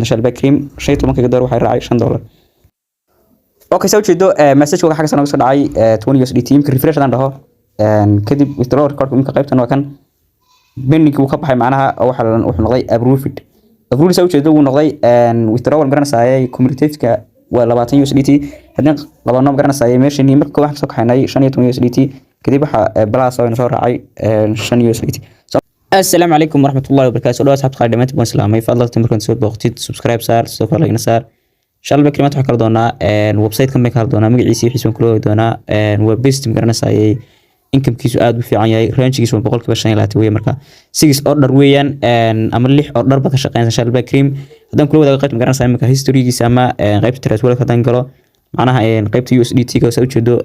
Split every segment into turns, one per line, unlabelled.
shalba cream shay 10 dollar waxay raacay $5 okay soo jeedo message waxa xagga soo dhacay 20 USDT imka refresh aan dhaho kadib withdraw record imka qaybtan waa kan bending uu ka baxay macnaha waxa wuxuu noqday approved soo jeedo uu noqday withdraw garanayay cumulative-ka waa 20 USDT hadna laba nooc garanayay meeshii marka wax soo kaxaynay 15 USDT kadib waxa balance oo soo raacay 5 USDT السلام عليكم ورحمة الله وبركاته. لو أصحاب خالد دمت بسلامي فضلت تمركن تسوي بوقتي سبسكرايب صار سوف لايك نصار إن شاء الله بكلمات حكر دونا ويب سايت كم بكار دونا مقعيسي حسون كله دونا ويب بيست مقرنا ساي إنكم كيسو آد بفي عياي رانش كيسو بقول كبشان يلاتي ويا مركا سيجس أوردر ويان أمر ليح أوردر بكشقين إن شاء الله بكريم هدام كله دقيقة مقرنا ساي مكا هيستوري جسامة غيبت تراتولا كدان قلو معناها غيبت USDT كو سوي جدو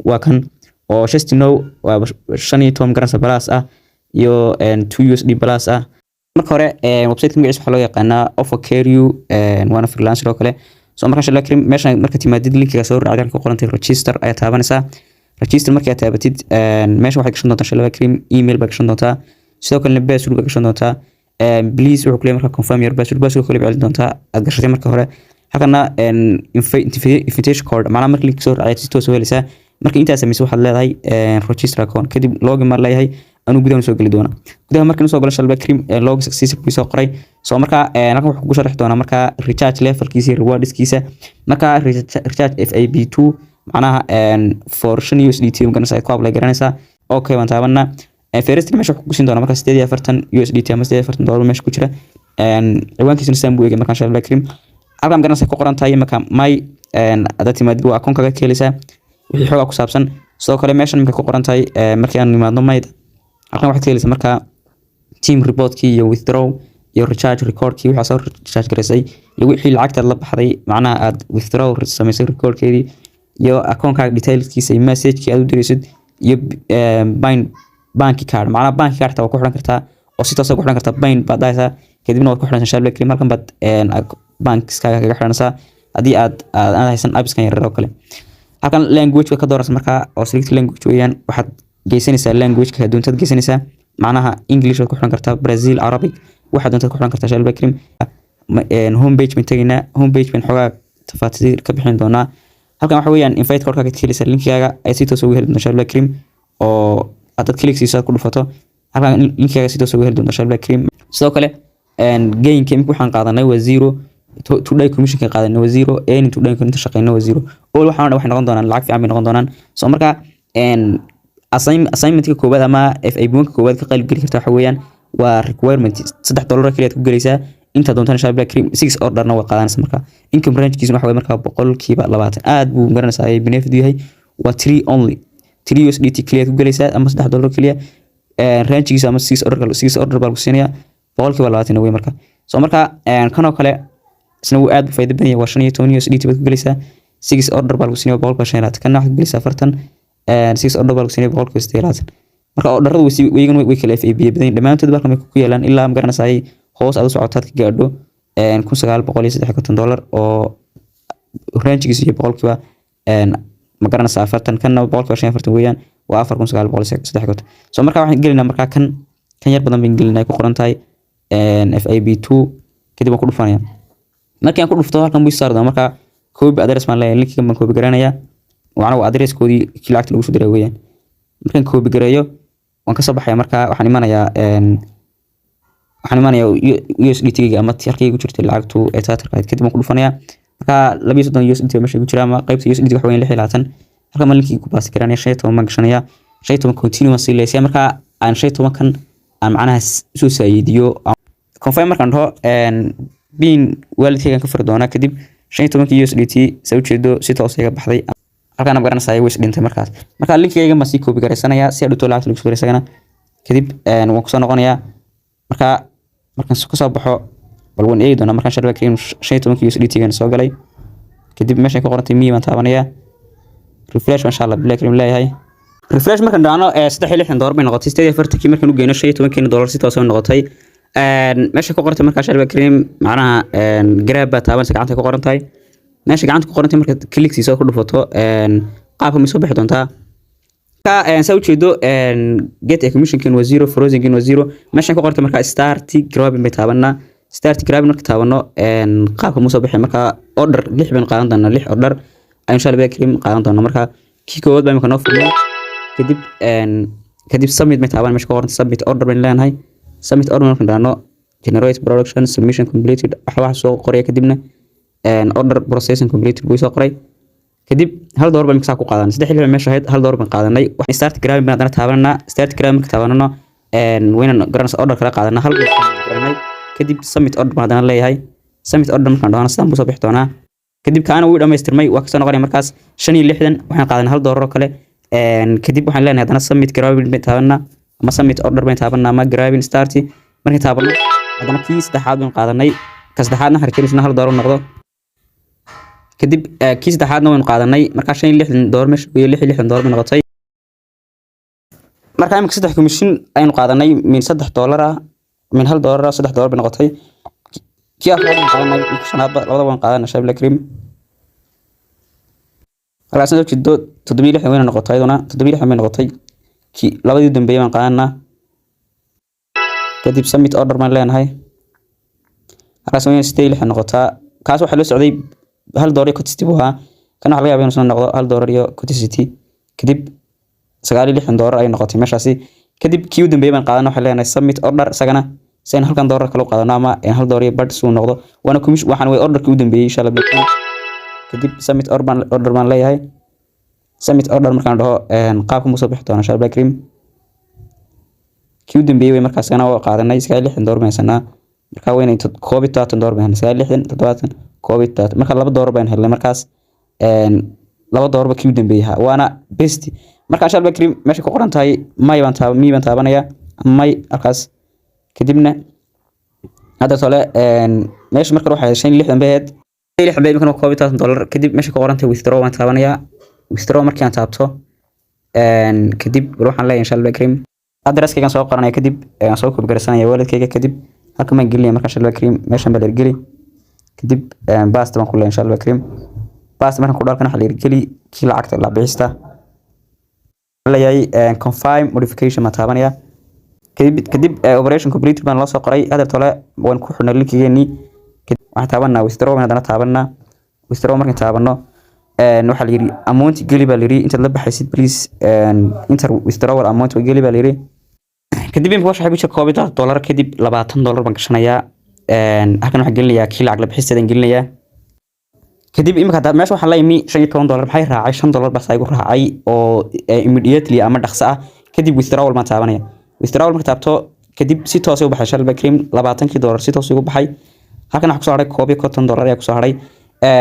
واكن وشستنو وشاني توم مقرنا سبلاس iyo 2 USD plus marka hore website magaciisa waxa loo yaqaanaa Offercareo waana freelancer oo kale soo marka shaqo krim meesha marka timaadid linkiga soo raacay ku qorantay register ay taabanaysaa register marka aad taabatid meesha waxay gashan doontaa shaqo krim email ba gashan doontaa sidoo kale password ba gashan doontaa please wuxuu kale marka confirm your password kale bixin doontaa aad gashatay marka hore halkana invitation code macna marka link soo raacay si toos oo helaysaa marka inta sameeyay waxaad leedahay register account kadib login mar leeyahay أنا قدام سوق اللي دونا قدام مركز سوق الشلبة كريم لوج سكسيس بيسوق قري سو مركا أنا كم حكوا شرح دونا مركا ريتشارج ليفل كيسي ريوردز كيسة مركا ريتشارج FAB2 معناها فورشن USDT ممكن نساعد قابل جرانسا أوكي وانت عملنا فيرست مش حكوا سين دونا مركا ستيدي أفرتن USDT أما ستيدي أفرتن دولار مش كشرة عوان كيسون سامبوي كم مكان شلبة كريم أرقام جرانسا كقران تاي مكان ماي أداتي ما دلوا أكون كذا كيلسا وفي حاجة كسابسن سو كلام ماشان مكان كقران تاي مركان ما ضم مايد أنا واحد كيلس مركا team report كي يو withdraw يو recharge record كي وحصل recharge كرسي يو حيل عقد الله بحري معناه أد withdraw سمي record كذي يو أكون كار details كي سي message كي أدو دريسد يو bank card معناه bank card تبغى كحرن كرتا أو سيتا سو كحرن كرتا بعد دايسا كذي بنور كحرن عشان شغله كريم مركم بعد bank سكاي كحرن سا أدي أنا هيسن أبس كان يرى وكله هكذا language وكدورس مركا أو select language ويان واحد جيسانيسا language كهدون تد جيسانيسا معناها English وكحرن كرتا برازيل عربي واحد دون تد كحرن كرتا شغله كريم home page من تجينا home page من حاجة تفاصيل كبحين دونا هكذا حويان invite كوركا كتير سلين كياga أي سيتو سويه هل شغله كريم أو أتت كليك سيسا كل فترة هكذا لين كياga سيتو سويه هل شغله كريم سوكله gain كم كوحن قاعدنا وزيرو today commission ka qaadana waa 0 een today commission shaqeeyna waa 0 oo waxaan noqon doonaan lacag fiican noqon doonaan soo marka assignment ka koobaad ama FAB ka koobaad ka qalb gali kartaa waxa weeyaan waa requirement $3 kaliya ku galaysaa inta doontaan shaqada cream 6 orderna waa qaadanaysa marka income range kiisuna waxa weey marka 100% aad buu garanaysaa ay benefit yahay waa 3 only 3 USDT kaliya ku galaysaa ama $3 kaliya range kiisa ama 6 order baa ku siinaya 100% way marka soo marka kan oo kale سنو آد فايدة بنية واشنية تونيو سديتي بتقول جلسة 6 order بالكسينيو بقول كشينات كنا واحد جلسة فرتن 6 order بالكسينيو بقول كستيرات مركا order ويجن ويكل FAB بدين لما أنت تبغى مكوكية لان إلا مقارنة ساي خاص أدو سعوتات كجاردو كون سجال بقول يصير $100 أو رانش جيسي بقول كوا مقارنة ساي فرتن كنا بقول كشين فرتن ويان وآخر كون سجال بقول يصير $100 سو مركا واحد جلنا مركا كان يربطن بين جلنا يكون قرنتاي FAB2 كده بقول فانيا markaan ku dhufto halkan buu saardaa marka copy address ma leeyahay linkiga ma copy garanaya waxaan u address koodi lacagta lagu soo diray weeyaan markaan copy gareeyo waan ka soo baxaya marka waxaan imanayaa USDT-ga ama tirkiga ku jirta lacagtu ee taatarka kadib ku dhufanaya marka 230 USDT meesha ku jira ama qaybta USDT wax weyn 6 halka ma linkiga ku baas garanaya 5 ma gashanaya 5 continuous leeyahay marka aan 5 kan aan macnaha soo saayidiyo confirm markaan dhaho بين والدي كان فرد وانا كدب شيء تمام كي USDT سوي شيء si toos ah baxday halkaan ma garanayay way dhintay markaas marka linkayga ma sii copy gareysanaya si aad u lacag lagu soo gareysana kadib waan ku soo noqonaya markaan ku soo baxo bal waan eedo markaan sharba cream shay 10 USDT gan soo galay kadib meesha ku qorantay miiman taabanaya refresh insha Allah black cream leeyahay refresh markaan dhaano $3.60 bay noqotay 8 markaan u geeyno $15 si toos ah noqotay meesha ku qorantay marka sharba cream macnaha grab taaban gacanta ku qorantay meesha gacanta ku qorantay marka click soo ku dhufato qaabka ma soo bixi doontaa ka soo jeedo get commission kan waa 0 frozen kan waa 0 meesha ku qorantay marka start grab bay taabana start grabbing marka taabano qaabka muusoo bixi marka order 6 baan qaadan doonaa 6 order ayaan insha Allah cream qaadan doonaa marka kii kood baan noo furnay kadib submit ma taaban meesha ka qoran submit order baan leenahay submit order marka dhaano generate production submission completed wax soo qoray kadibna order processing completed buu soo qoray kadib hal door baan ku qaadan 3 xilli meesha ahayd hal door baan qaadanay wax start grabbing baan taabanana start grabbing marka taabanano wayna garanaysa order kala qaadana hal door garanay kadib submit order baan leeyahay submit order marka dhaano sidaan buu soo bixi doonaa kadib kaana uu dhameystirmay waa ka soo noqonay markaas 65 waxaan qaadanay hal door kale kadib waxaan leenahay hadana submit grabbing baan taabanaa ama submit order baan taabanaa ama grabbing start marka taabano hadana kii saddexaad baan qaadanay ka saddexaadna harkeysna hal door noqdo kadib kii saddexaadna waan qaadanay marka 65 door meesha iyo 66 door bay noqotay marka imika 3 commission aynu qaadanay min $3 min $1 $3 bay noqotay kii afraad baan qaadanay shanaad labada waan qaadanay Shabla Cream halkaasna oo jiddo 76 wayna noqotay doona 76 bay noqotay kii labadii dambeeyay baan qaadanaa kadib submit order baan leenahay halkaas wayna 86 noqotaa kaas waxa la socday hal door iyo cotisity buu ahaa kana waxa laga yaabaa inuu soo noqdo hal door iyo cotisity kadib 69 door ay noqotay meeshaasi kadib kii u dambeeyay baan qaadanay waxa leenahay submit order sagana seen halkan door kale u qaadano ama hal door iyo bad soo noqdo wana commission waxaan way order kii u dambeeyay insha Allah kadib submit order baan leeyahay submit order markaan dhaho qaabka muusoo bixi doona Shabla Cream kii u dambeeyay markaas kana waa qaadanay 69 door baan sanaa marka wayna 12 door baan 69 70 COVID marka laba door baan helnay markaas laba doorba kii u dambeeyay waana best marka Shabla Cream meesha ku qoran tahay may baan taabanaya may halkaas kadibna hada tole meesha marka waxa 65 baad 66 baad marka $12 kadib meesha ku qoran tahay withdraw baan taabanaya withdraw markii aan taabto kadib waxaan leeyahay Shabla Cream addresskayga soo qoranaya kadib aan soo koob garsanaya walidkayga kadib halka ma gelinaya marka Shabla Cream meeshan baa la geli kadib basta baan ku leeyahay Shabla Cream basta markaan ku dhalkana waxa la geli kii lacagta la bixista leeyahay confirm modification ma taabanaya kadib operation complete baan la soo qoray hadda tole waan ku xunay linkigeeni waxaan taabanaa withdraw baan hadana taabanaa withdraw markaan taabano waxa la yiri amount geli baa la yiri inta la baxaysid please enter withdrawal amount geli baa la yiri kadib imka waxa ku jira $12 kadib $20 baan gashanayaa halkan waxa gelinayaa kii lacag la bixisteedan gelinayaa kadib imka hada meesha waxa la yimi $15 maxay raacay $5 bas ay ku raacay oo immediately ama dhaqso ah kadib withdrawal ma taabanaya withdrawal marka taabto kadib si toos ah u baxay Shabla Cream $20 si toos ugu baxay halkan waxa ku soo haray $50 ayaa ku soo haray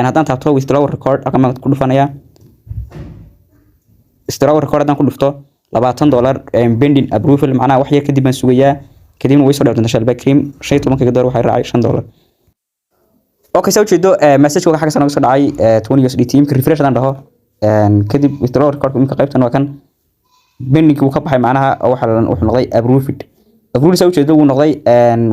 haddaan taabto withdrawal record halkan ma ku dhufanaya withdrawal record haddaan ku dhufto $20 pending approval macnaha wax yar kadib baan sugayaa kadibna way soo dhaaftaan Shabla Cream 15 door waxay raacay $5 okay soo jeedo message waxa xagga soo dhacay 20 USDT imka refresh hadaan dhaho kadib withdrawal record imka qaybtan waa kan pending uu ka baxay macnaha waxa wuxuu noqday approved approved soo jeedo uu noqday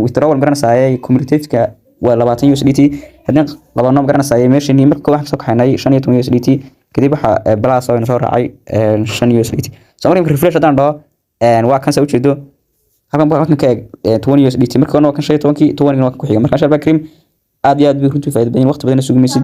withdrawal garanayay cumulative-ka waa 20 USDT hadaan laba nooc garanayay meeshii marka wax soo kaxaynay 15 USDT kadib waxa plus oo soo raacay 5 USDT soo markii refresh hadaan dhaho waa kan soo jeedo halkan waxaan ka eeg 20 USDT marka kan 15 20 waa ku xiga marka Shabla Cream aad iyo aad bay runtii faa'iido badan waqti badan sugu meesid